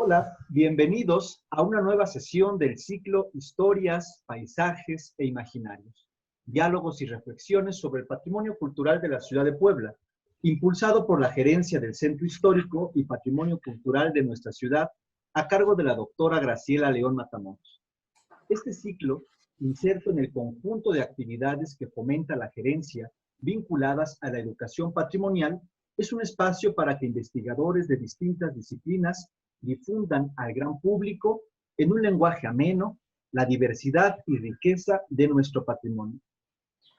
Hola, bienvenidos a una nueva sesión del ciclo Historias, Paisajes e Imaginarios, diálogos y reflexiones sobre el patrimonio cultural de la ciudad de Puebla, impulsado por la Gerencia del Centro Histórico y Patrimonio Cultural de nuestra ciudad, a cargo de la doctora Graciela León Matamoros. Este ciclo, inserto en el conjunto de actividades que fomenta la Gerencia vinculadas a la educación patrimonial, es un espacio para que investigadores de distintas disciplinas difundan al gran público en un lenguaje ameno la diversidad y riqueza de nuestro patrimonio.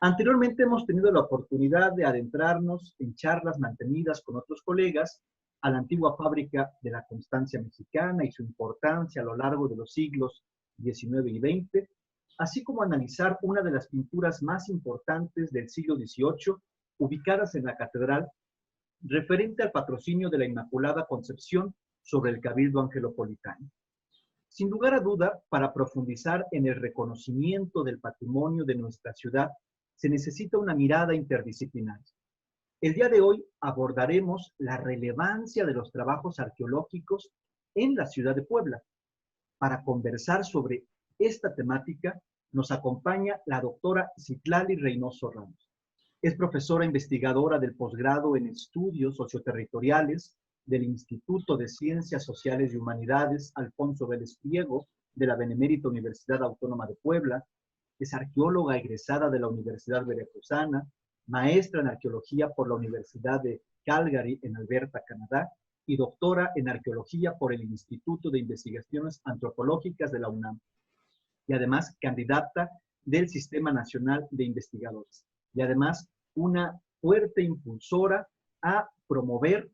Anteriormente hemos tenido la oportunidad de adentrarnos en charlas mantenidas con otros colegas a la antigua fábrica de la Constancia mexicana y su importancia a lo largo de los siglos XIX y XX, así como analizar una de las pinturas más importantes del siglo XVIII ubicadas en la catedral, referente al patrocinio de la Inmaculada Concepción sobre el Cabildo Angelopolitano. Sin lugar a duda, para profundizar en el reconocimiento del patrimonio de nuestra ciudad, se necesita una mirada interdisciplinar. El día de hoy abordaremos la relevancia de los trabajos arqueológicos en la ciudad de Puebla. Para conversar sobre esta temática, nos acompaña la doctora Citlali Reynoso Ramos. Es profesora investigadora del posgrado en Estudios Socioterritoriales del Instituto de Ciencias Sociales y Humanidades Alfonso Vélez Pliego de la Benemérita Universidad Autónoma de Puebla. Es arqueóloga egresada de la Universidad Veracruzana, maestra en arqueología por la Universidad de Calgary en Alberta, Canadá, y doctora en arqueología por el Instituto de Investigaciones Antropológicas de la UNAM. Y además candidata del Sistema Nacional de Investigadores. Y además una fuerte impulsora a promover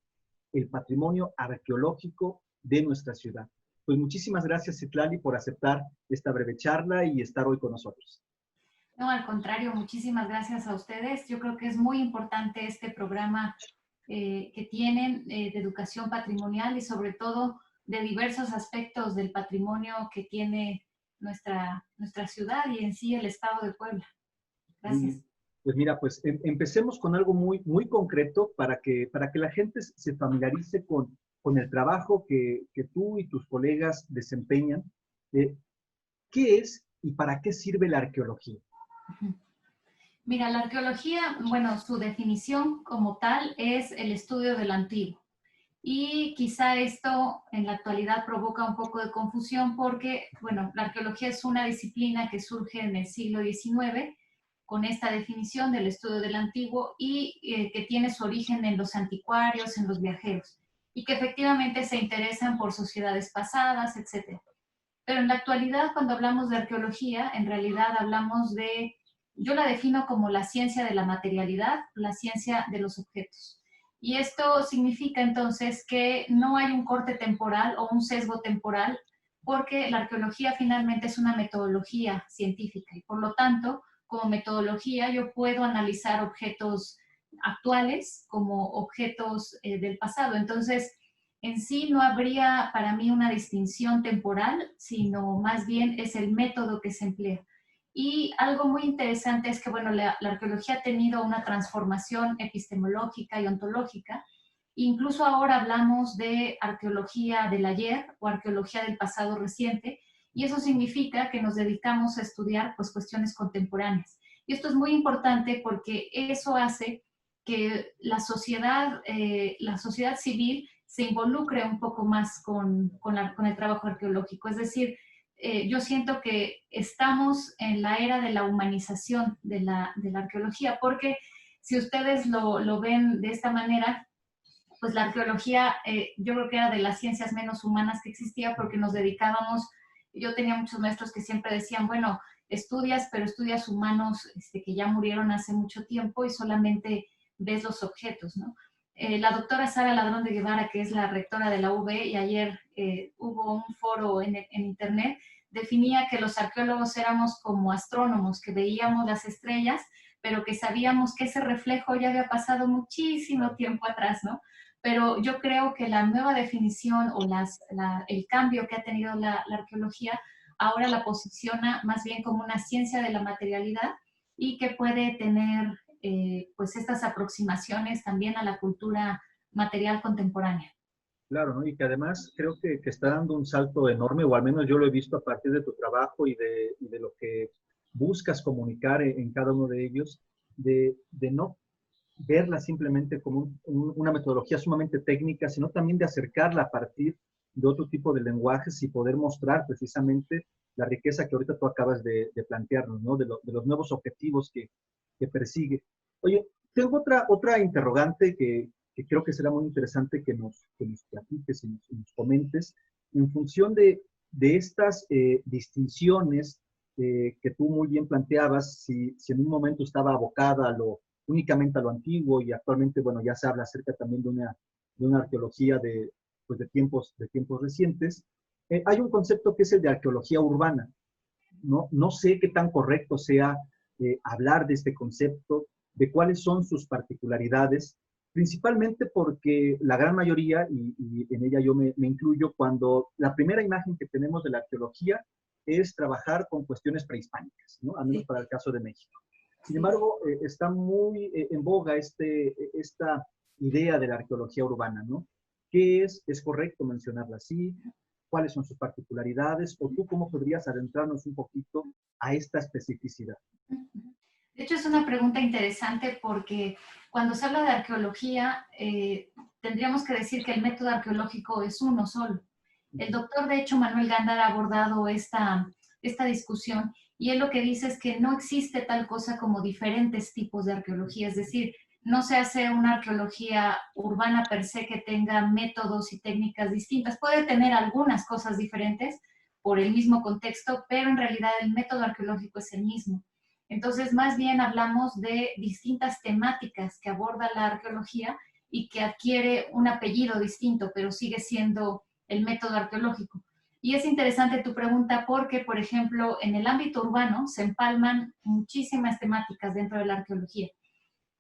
el patrimonio arqueológico de nuestra ciudad. Pues muchísimas gracias, Citlali, por aceptar esta breve charla y estar hoy con nosotros. No, al contrario, muchísimas gracias a ustedes. Yo creo que es muy importante este programa que tienen de educación patrimonial y sobre todo de diversos aspectos del patrimonio que tiene nuestra ciudad y en sí el estado de Puebla. Gracias. Pues mira, pues empecemos con algo muy concreto para que la gente se familiarice con el trabajo que tú y tus colegas desempeñan. ¿Qué es y para qué sirve la arqueología? Mira, la arqueología, bueno, su definición como tal es el estudio del antiguo. Y quizá esto en la actualidad provoca un poco de confusión porque, bueno, la arqueología es una disciplina que surge en el siglo XIX con esta definición del estudio del antiguo y que tiene su origen en los anticuarios, en los viajeros, y que efectivamente se interesan por sociedades pasadas, etc. Pero en la actualidad, cuando hablamos de arqueología, en realidad hablamos de, yo la defino como la ciencia de la materialidad, la ciencia de los objetos. Y esto significa entonces que no hay un corte temporal o un sesgo temporal, porque la arqueología finalmente es una metodología científica y por lo tanto, como metodología, yo puedo analizar objetos actuales como objetos del pasado. Entonces, en sí no habría para mí una distinción temporal, sino más bien es el método que se emplea. Y algo muy interesante es que, bueno, la arqueología ha tenido una transformación epistemológica y ontológica. Incluso ahora hablamos de arqueología del ayer o arqueología del pasado reciente, y eso significa que nos dedicamos a estudiar pues, cuestiones contemporáneas. Y esto es muy importante porque eso hace que la sociedad civil se involucre un poco más con el trabajo arqueológico. Es decir, yo siento que estamos en la era de la humanización de la arqueología, porque si ustedes lo ven de esta manera, pues la arqueología yo creo que era de las ciencias menos humanas que existía porque nos dedicábamos, yo tenía muchos maestros que siempre decían, bueno, estudias, pero estudias humanos que ya murieron hace mucho tiempo y solamente ves los objetos, ¿no? La doctora Sara Ladrón de Guevara, que es la rectora de la UB, y ayer hubo un foro en internet, definía que los arqueólogos éramos como astrónomos, que veíamos las estrellas, pero que sabíamos que ese reflejo ya había pasado muchísimo tiempo atrás, ¿no? Pero yo creo que la nueva definición o el cambio que ha tenido la arqueología ahora la posiciona más bien como una ciencia de la materialidad y que puede tener pues estas aproximaciones también a la cultura material contemporánea. Claro, ¿no? Y que además creo que está dando un salto enorme, o al menos yo lo he visto a partir de tu trabajo y de lo que buscas comunicar en cada uno de ellos, de no verla simplemente como una metodología sumamente técnica, sino también de acercarla a partir de otro tipo de lenguajes y poder mostrar precisamente la riqueza que ahorita tú acabas de plantearnos, ¿no? De los nuevos objetivos que persigue. Oye, tengo otra interrogante que creo que será muy interesante que nos platiques y nos comentes en función de estas distinciones que tú muy bien planteabas, si en un momento estaba abocada únicamente a lo antiguo y actualmente, bueno, ya se habla acerca también de una arqueología pues de tiempos recientes. Hay un concepto que es el de arqueología urbana. No sé qué tan correcto sea hablar de este concepto, de cuáles son sus particularidades, principalmente porque la gran mayoría, y en ella yo me incluyo, cuando la primera imagen que tenemos de la arqueología es trabajar con cuestiones prehispánicas, ¿no? Al menos para el caso de México. Sin embargo, está muy en boga esta idea de la arqueología urbana, ¿no? ¿Qué es? ¿Es correcto mencionarla así? ¿Cuáles son sus particularidades? ¿O tú cómo podrías adentrarnos un poquito a esta especificidad? De hecho, es una pregunta interesante porque cuando se habla de arqueología, tendríamos que decir que el método arqueológico es uno solo. El doctor, de hecho, Manuel Gándara ha abordado esta discusión y él lo que dice es que no existe tal cosa como diferentes tipos de arqueología, es decir, no se hace una arqueología urbana per se que tenga métodos y técnicas distintas. Puede tener algunas cosas diferentes por el mismo contexto, pero en realidad el método arqueológico es el mismo. Entonces, más bien hablamos de distintas temáticas que aborda la arqueología y que adquiere un apellido distinto, pero sigue siendo el método arqueológico. Y es interesante tu pregunta porque, por ejemplo, en el ámbito urbano se empalman muchísimas temáticas dentro de la arqueología.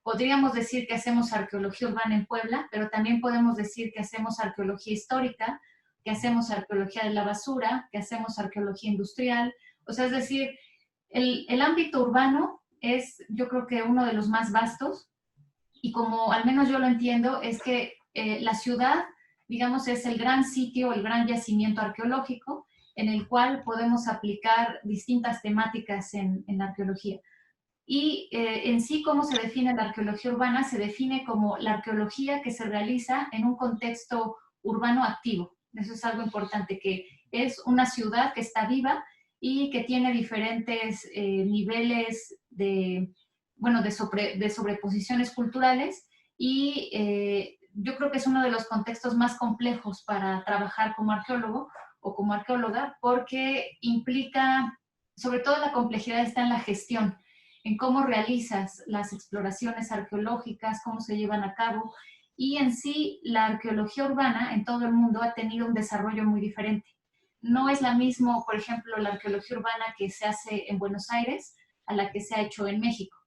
Podríamos decir que hacemos arqueología urbana en Puebla, pero también podemos decir que hacemos arqueología histórica, que hacemos arqueología de la basura, que hacemos arqueología industrial. O sea, es decir, el ámbito urbano es, yo creo que uno de los más vastos y como al menos yo lo entiendo, es que la ciudad, digamos, es el gran sitio, el gran yacimiento arqueológico en el cual podemos aplicar distintas temáticas en la arqueología. Y en sí, ¿cómo se define la arqueología urbana? Se define como la arqueología que se realiza en un contexto urbano activo. Eso es algo importante, que es una ciudad que está viva y que tiene diferentes niveles bueno, de sobreposiciones culturales y yo creo que es uno de los contextos más complejos para trabajar como arqueólogo o como arqueóloga porque implica, sobre todo la complejidad está en la gestión, en cómo realizas las exploraciones arqueológicas, cómo se llevan a cabo y en sí la arqueología urbana en todo el mundo ha tenido un desarrollo muy diferente. No es la misma, por ejemplo, la arqueología urbana que se hace en Buenos Aires a la que se ha hecho en México.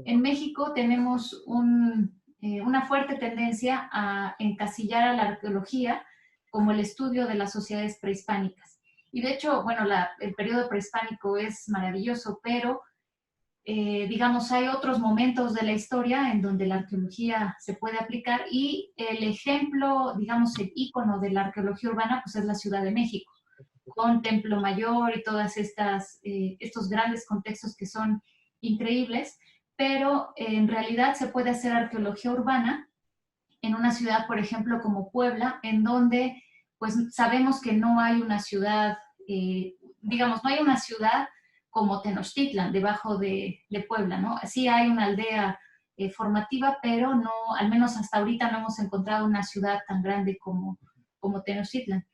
En México tenemos una fuerte tendencia a encasillar a la arqueología como el estudio de las sociedades prehispánicas. Y de hecho, bueno, el periodo prehispánico es maravilloso, pero digamos, hay otros momentos de la historia en donde la arqueología se puede aplicar y el ejemplo, digamos, el ícono de la arqueología urbana, pues es la Ciudad de México, con Templo Mayor y todas estos grandes contextos que son increíbles, pero en realidad se puede hacer arqueología urbana en una ciudad, por ejemplo, como Puebla, en donde pues sabemos que no hay una ciudad, digamos, no hay una ciudad como Tenochtitlan, debajo de Puebla, ¿no? Sí hay una aldea formativa, pero no, al menos hasta ahorita no hemos encontrado una ciudad tan grande como Tenochtitlan.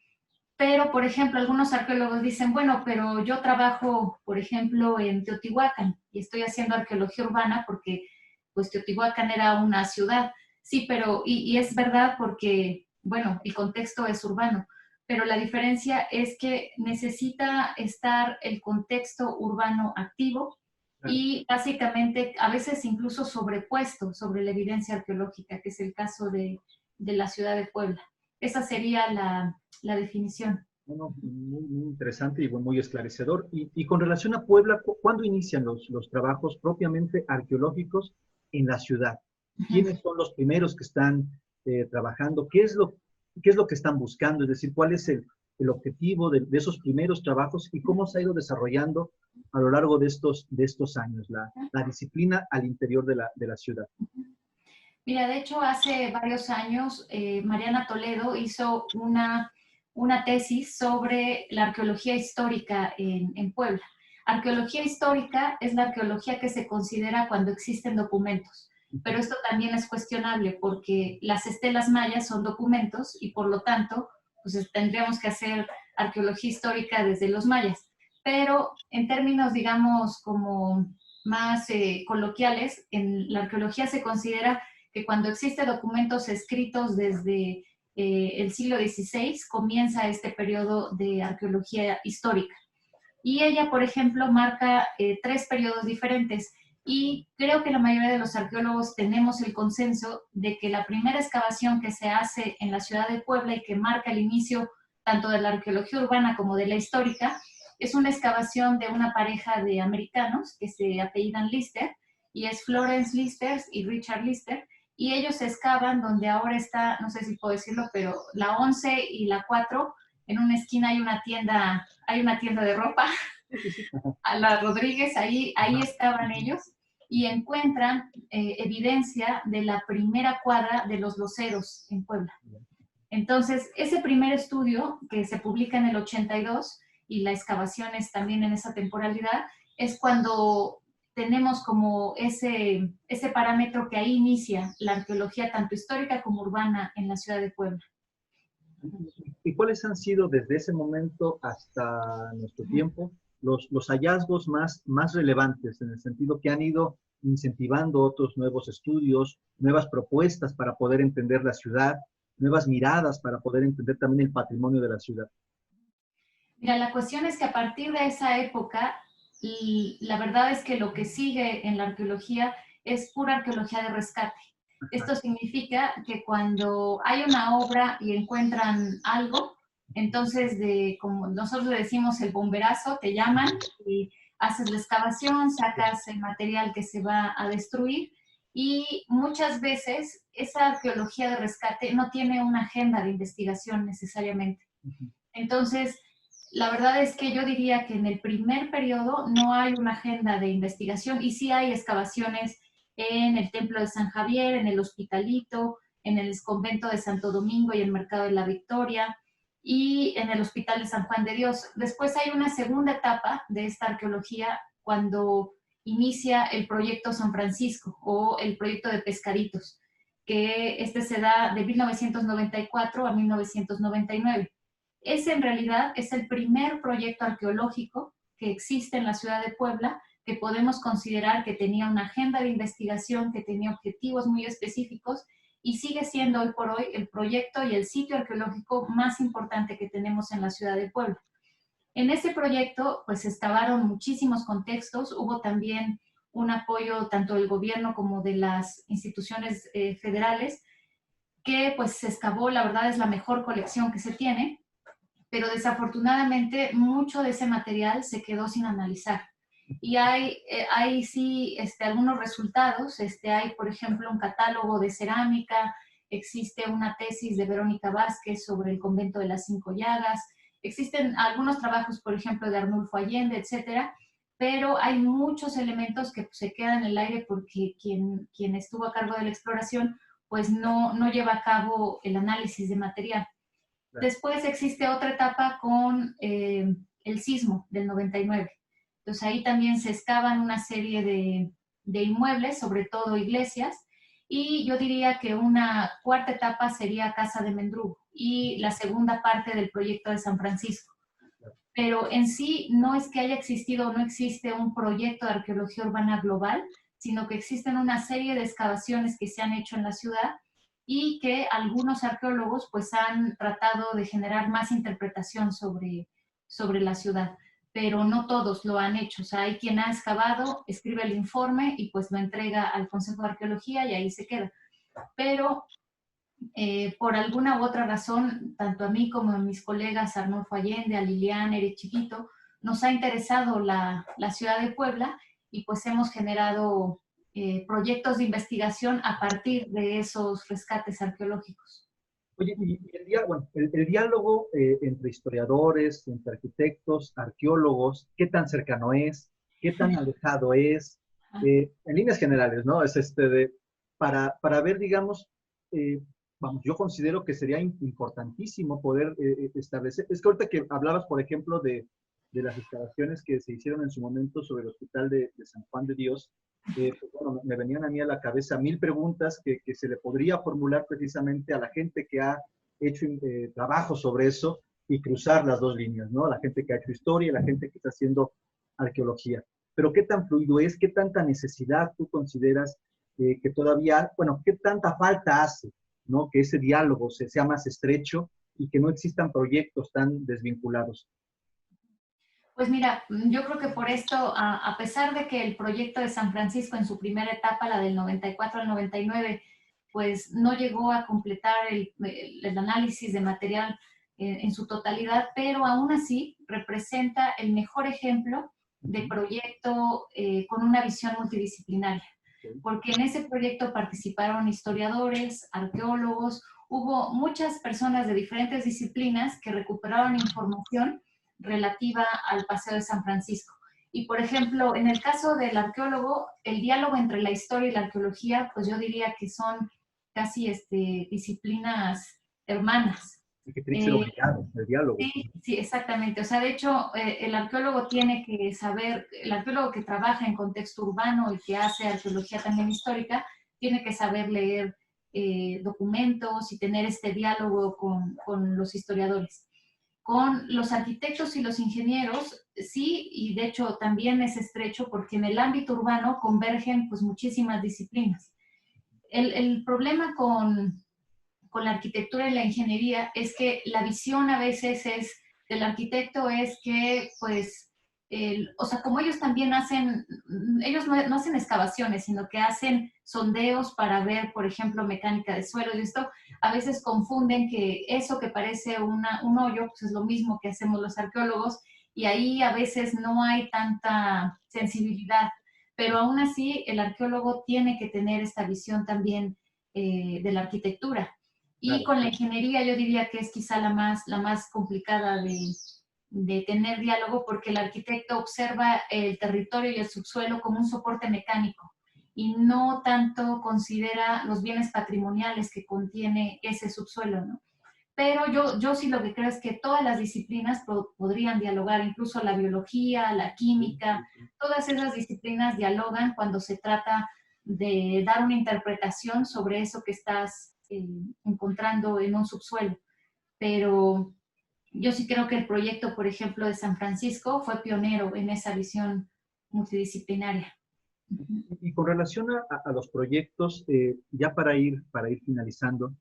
Pero, por ejemplo, algunos arqueólogos dicen, bueno, pero yo trabajo, por ejemplo, en Teotihuacán y estoy haciendo arqueología urbana porque pues Teotihuacán era una ciudad. Sí, pero, y es verdad porque, bueno, el contexto es urbano, pero la diferencia es que necesita estar el contexto urbano activo y básicamente a veces incluso sobrepuesto sobre la evidencia arqueológica, que es el caso de la ciudad de Puebla. Esa sería la definición. Bueno, muy interesante y muy esclarecedor. Y con relación a Puebla, ¿cuándo inician los trabajos propiamente arqueológicos en la ciudad? ¿Quiénes son los primeros que están trabajando? ¿Qué es qué es lo que están buscando, es decir, cuál es el objetivo de esos primeros trabajos y cómo se ha ido desarrollando a lo largo de estos años la disciplina al interior de la ciudad. Mira, de hecho, hace varios años, Mariana Toledo hizo una tesis sobre la arqueología histórica en Puebla. Arqueología histórica es la arqueología que se considera cuando existen documentos, pero esto también es cuestionable porque las estelas mayas son documentos y por lo tanto, pues tendríamos que hacer arqueología histórica desde los mayas. Pero en términos, digamos, como más coloquiales, en la arqueología se considera que cuando existen documentos escritos desde el siglo XVI, comienza este periodo de arqueología histórica. Y ella, por ejemplo, marca tres periodos diferentes. Y creo que la mayoría de los arqueólogos tenemos el consenso de que la primera excavación que se hace en la ciudad de Puebla y que marca el inicio tanto de la arqueología urbana como de la histórica, es una excavación de una pareja de americanos que se apellidan Lister, y es Florence Lister y Richard Lister, y ellos excavan donde ahora está, no sé si puedo decirlo, pero la 11 y la 4, en una esquina hay una tienda de ropa, a la Rodríguez, ahí estaban ellos, y encuentran evidencia de la primera cuadra de los loceros en Puebla. Entonces, ese primer estudio, que se publica en el 82, y la excavación es también en esa temporalidad, es cuando tenemos como ese parámetro que ahí inicia la arqueología tanto histórica como urbana en la ciudad de Puebla. ¿Y cuáles han sido desde ese momento hasta nuestro tiempo los hallazgos más relevantes en el sentido que han ido incentivando otros nuevos estudios, nuevas propuestas para poder entender la ciudad, nuevas miradas para poder entender también el patrimonio de la ciudad? Mira, la cuestión es que a partir de esa época, y la verdad es que lo que sigue en la arqueología es pura arqueología de rescate. Esto significa que cuando hay una obra y encuentran algo, entonces, como nosotros le decimos el bomberazo, te llaman y haces la excavación, sacas el material que se va a destruir, y muchas veces esa arqueología de rescate no tiene una agenda de investigación necesariamente. Entonces, la verdad es que yo diría que en el primer periodo no hay una agenda de investigación y sí hay excavaciones en el Templo de San Javier, en el Hospitalito, en el Convento de Santo Domingo y el Mercado de la Victoria y en el Hospital de San Juan de Dios. Después hay una segunda etapa de esta arqueología cuando inicia el proyecto San Francisco o el proyecto de Pescaditos, que este se da de 1994 a 1999. Ese en realidad es el primer proyecto arqueológico que existe en la ciudad de Puebla, que podemos considerar que tenía una agenda de investigación, que tenía objetivos muy específicos y sigue siendo hoy por hoy el proyecto y el sitio arqueológico más importante que tenemos en la ciudad de Puebla. En ese proyecto, pues, se excavaron muchísimos contextos, hubo también un apoyo tanto del gobierno como de las instituciones federales, que pues se excavó, la verdad es la mejor colección que se tiene, pero desafortunadamente mucho de ese material se quedó sin analizar. Y hay sí algunos resultados, hay por ejemplo un catálogo de cerámica, existe una tesis de Verónica Vázquez sobre el convento de las Cinco Llagas, existen algunos trabajos por ejemplo de Arnulfo Allende, etcétera, pero hay muchos elementos que se quedan en el aire porque quien estuvo a cargo de la exploración pues no lleva a cabo el análisis de material. Después existe otra etapa con el sismo del 99. Entonces ahí también se excavan una serie de inmuebles, sobre todo iglesias, y yo diría que una cuarta etapa sería Casa de Mendrugo y la segunda parte del proyecto de San Francisco. Pero en sí no es que haya existido o no existe un proyecto de arqueología urbana global, sino que existen una serie de excavaciones que se han hecho en la ciudad y que algunos arqueólogos pues han tratado de generar más interpretación sobre la ciudad, pero no todos lo han hecho. O sea, hay quien ha excavado, escribe el informe y pues lo entrega al Consejo de Arqueología y ahí se queda. Pero por alguna u otra razón, tanto a mí como a mis colegas Arnulfo Allende, a Liliana, Eric Chiquito, nos ha interesado la ciudad de Puebla y pues hemos generado proyectos de investigación a partir de esos rescates arqueológicos. Oye, y bueno, el diálogo entre historiadores, entre arquitectos, arqueólogos, ¿qué tan cercano es? ¿Qué tan alejado es? En líneas generales, ¿no? Es para ver, digamos, eh, vamos, yo considero que sería importantísimo poder establecer, es que ahorita que hablabas, por ejemplo, de las excavaciones que se hicieron en su momento sobre el Hospital de San Juan de Dios, pues, bueno, me venían a mí a la cabeza mil preguntas que se le podría formular precisamente a la gente que ha hecho trabajo sobre eso y cruzar las dos líneas, ¿no? La gente que ha hecho historia y la gente que está haciendo arqueología. Pero ¿qué tan fluido es? ¿Qué tanta necesidad tú consideras que todavía, bueno, qué tanta falta hace, ¿no? Que ese diálogo sea más estrecho y que no existan proyectos tan desvinculados. Pues mira, yo creo que por esto, a pesar de que el proyecto de San Francisco en su primera etapa, la del 94 al 99, pues no llegó a completar el análisis de material en su totalidad, pero aún así representa el mejor ejemplo de proyecto con una visión multidisciplinaria, porque en ese proyecto participaron historiadores, arqueólogos, hubo muchas personas de diferentes disciplinas que recuperaron información relativa al Paseo de San Francisco. Y, por ejemplo, en el caso del arqueólogo, el diálogo entre la historia y la arqueología, pues yo diría que son casi disciplinas hermanas. Y que tiene que ser obligado, el diálogo. Sí, sí, exactamente. O sea, de hecho, el arqueólogo tiene que saber, el arqueólogo que trabaja en contexto urbano y que hace arqueología también histórica, tiene que saber leer documentos y tener este diálogo con los historiadores. Con los arquitectos y los ingenieros, sí, y de hecho también es estrecho porque en el ámbito urbano convergen pues muchísimas disciplinas. El problema con la arquitectura y la ingeniería es que la visión a veces es del arquitecto es que pues o sea, como ellos también hacen, ellos no hacen excavaciones, sino que hacen sondeos para ver, por ejemplo, mecánica de suelo y esto, a veces confunden que eso que parece un hoyo, pues es lo mismo que hacemos los arqueólogos, y ahí a veces no hay tanta sensibilidad, pero aún así el arqueólogo tiene que tener esta visión también de la arquitectura. Y Claro. con la ingeniería yo diría que es quizá la más complicada de tener diálogo porque el arquitecto observa el territorio y el subsuelo como un soporte mecánico y no tanto considera los bienes patrimoniales que contiene ese subsuelo, ¿no? Pero yo sí lo que creo es que todas las disciplinas podrían dialogar, incluso la biología, la química, todas esas disciplinas dialogan cuando se trata de dar una interpretación sobre eso que estás encontrando en un subsuelo. Pero yo sí creo que el proyecto, por ejemplo, de San Francisco fue pionero en esa visión multidisciplinaria. Y con relación a los proyectos, ya para ir finalizando,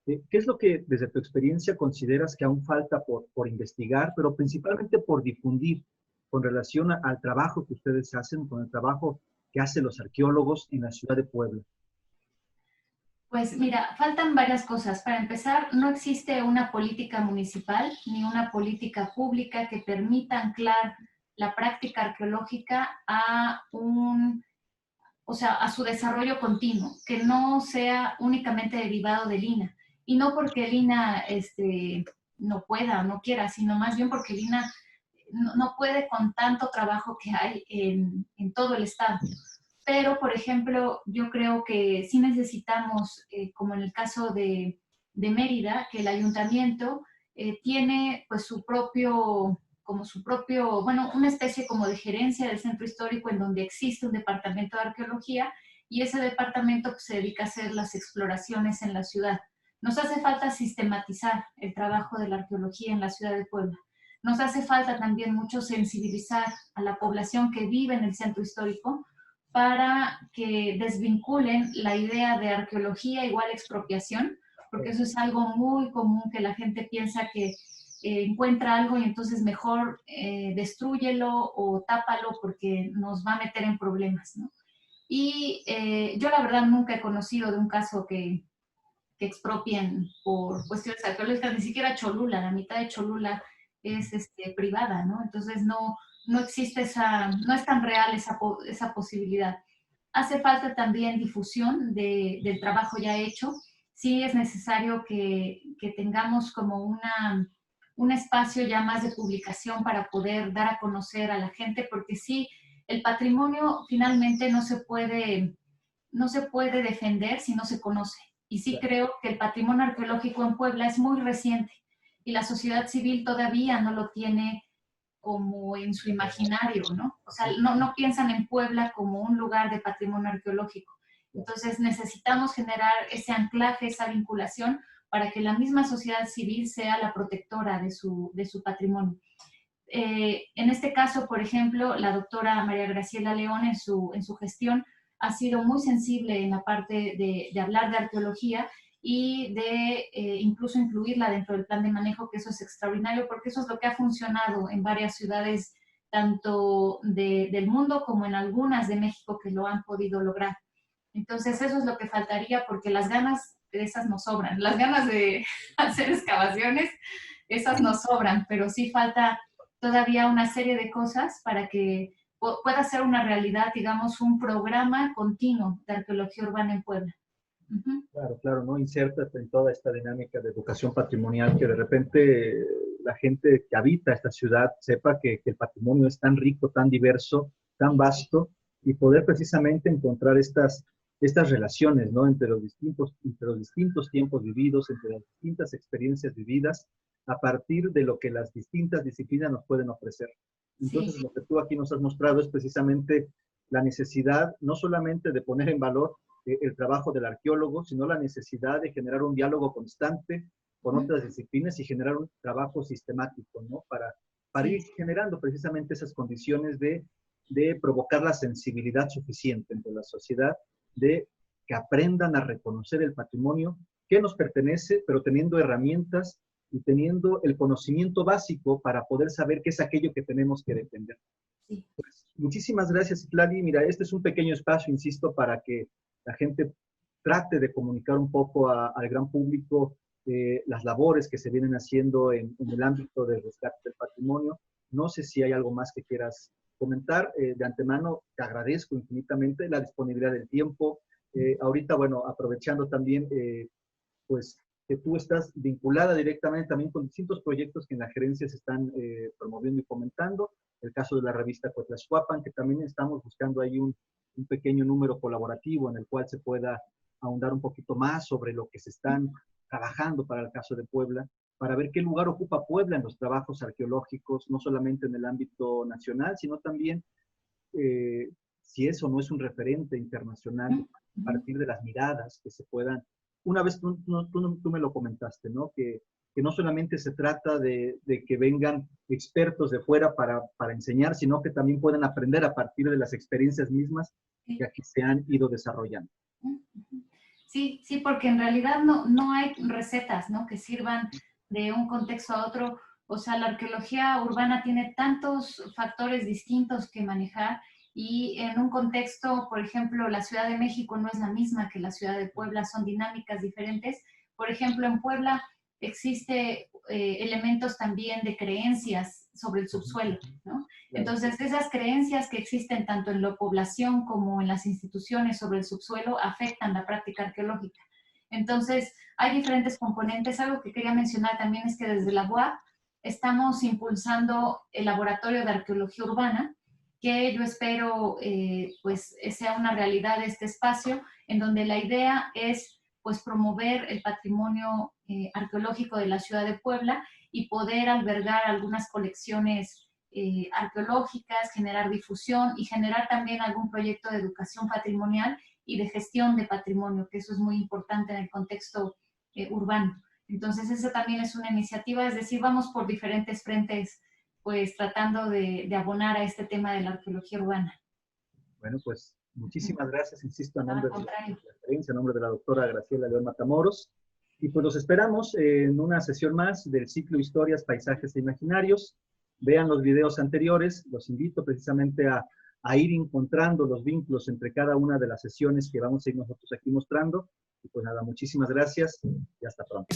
¿qué es lo que desde tu experiencia consideras que aún falta por investigar, pero principalmente por difundir con relación al trabajo que ustedes hacen, con el trabajo que hacen los arqueólogos en la ciudad de Puebla? Pues mira, faltan varias cosas. Para empezar, no existe una política municipal ni una política pública que permita anclar la práctica arqueológica o sea, a su desarrollo continuo, que no sea únicamente derivado del INAH. Y no porque el INAH no pueda o no quiera, sino más bien porque el INAH no puede con tanto trabajo que hay en todo el estado. Pero, por ejemplo, yo creo que sí necesitamos, como en el caso de Mérida, que el ayuntamiento tiene pues su propio, bueno, una especie como de gerencia del centro histórico en donde existe un departamento de arqueología y ese departamento pues, se dedica a hacer las exploraciones en la ciudad. Nos hace falta sistematizar el trabajo de la arqueología en la ciudad de Puebla. Nos hace falta también mucho sensibilizar a la población que vive en el centro histórico para que desvinculen la idea de arqueología igual expropiación, porque eso es algo muy común que la gente piensa que encuentra algo y entonces mejor destrúyelo o tápalo porque nos va a meter en problemas, ¿no? Y yo la verdad nunca he conocido de un caso que expropien por cuestiones arqueológicas, ni siquiera Cholula, la mitad de Cholula es privada, ¿no? Entonces no existe no es tan real esa posibilidad. Hace falta también difusión del trabajo ya hecho. Sí es necesario que que tengamos como un espacio ya más de publicación para poder dar a conocer a la gente, porque sí, el patrimonio finalmente no se puede defender si no se conoce. Y sí creo que el patrimonio arqueológico en Puebla es muy reciente y la sociedad civil todavía no lo tiene como en su imaginario, ¿no? O sea, no piensan en Puebla como un lugar de patrimonio arqueológico. Entonces necesitamos generar ese anclaje, esa vinculación, para que la misma sociedad civil sea la protectora de su patrimonio. En este caso, por ejemplo, la doctora María Graciela León en su gestión ha sido muy sensible en la parte de hablar de arqueología y de incluso incluirla dentro del plan de manejo, que eso es extraordinario, porque eso es lo que ha funcionado en varias ciudades, tanto del mundo como en algunas de México que lo han podido lograr. Entonces, eso es lo que faltaría, porque las ganas de esas no sobran. Las ganas de hacer excavaciones, esas no sobran, pero sí falta todavía una serie de cosas para que pueda ser una realidad, digamos, un programa continuo de arqueología urbana en Puebla. Claro, claro, ¿no? Insértate en toda esta dinámica de educación patrimonial, que de repente la gente que habita esta ciudad sepa que el patrimonio es tan rico, tan diverso, tan vasto, y poder precisamente encontrar estas relaciones, ¿no? Entre los distintos tiempos vividos, entre las distintas experiencias vividas, a partir de lo que las distintas disciplinas nos pueden ofrecer. Entonces, Sí. lo que tú aquí nos has mostrado es precisamente la necesidad no solamente de poner en valor el trabajo del arqueólogo, sino la necesidad de generar un diálogo constante con otras disciplinas y generar un trabajo sistemático, ¿no? Para ir generando precisamente esas condiciones de provocar la sensibilidad suficiente entre la sociedad, de que aprendan a reconocer el patrimonio que nos pertenece, pero teniendo herramientas y teniendo el conocimiento básico para poder saber qué es aquello que tenemos que defender. Sí. Pues, muchísimas gracias, Itlali. Mira, este es un pequeño espacio, insisto, para que la gente trate de comunicar un poco al gran público las labores que se vienen haciendo en el ámbito del rescate del patrimonio. No sé si hay algo más que quieras comentar. De antemano, te agradezco infinitamente la disponibilidad del tiempo. Ahorita, bueno, aprovechando también, pues, que tú estás vinculada directamente también con distintos proyectos que en la gerencia se están promoviendo y fomentando. El caso de la revista Cuetlaxcuapan, que también estamos buscando ahí un pequeño número colaborativo en el cual se pueda ahondar un poquito más sobre lo que se están trabajando para el caso de Puebla, para ver qué lugar ocupa Puebla en los trabajos arqueológicos, no solamente en el ámbito nacional, sino también si eso no es un referente internacional, a partir de las miradas que se puedan. Una vez tú me lo comentaste, ¿no? Que no solamente se trata de que vengan expertos de fuera para enseñar, sino que también pueden aprender a partir de las experiencias mismas que aquí se han ido desarrollando. Sí, sí, porque en realidad no hay recetas, ¿no? Que sirvan de un contexto a otro. O sea, la arqueología urbana tiene tantos factores distintos que manejar y en un contexto, por ejemplo, la Ciudad de México no es la misma que la Ciudad de Puebla, son dinámicas diferentes. Por ejemplo, en Puebla existe elementos también de creencias sobre el subsuelo, ¿no? Entonces, esas creencias que existen tanto en la población como en las instituciones sobre el subsuelo afectan la práctica arqueológica. Entonces, hay diferentes componentes. Algo que quería mencionar también es que desde la UAP estamos impulsando el Laboratorio de Arqueología Urbana, que yo espero pues sea una realidad de este espacio, en donde la idea es pues promover el patrimonio arqueológico de la ciudad de Puebla y poder albergar algunas colecciones arqueológicas, generar difusión y generar también algún proyecto de educación patrimonial y de gestión de patrimonio, que eso es muy importante en el contexto urbano. Entonces, esa también es una iniciativa, es decir, vamos por diferentes frentes, pues tratando de abonar a este tema de la arqueología urbana. Bueno, pues muchísimas gracias, insisto, a nombre de la contrario. a nombre de la doctora Graciela León Matamoros. Y pues los esperamos en una sesión más del ciclo Historias, Paisajes e Imaginarios. Vean los videos anteriores, los invito precisamente a ir encontrando los vínculos entre cada una de las sesiones que vamos a ir nosotros aquí mostrando. Y pues nada, muchísimas gracias y hasta pronto.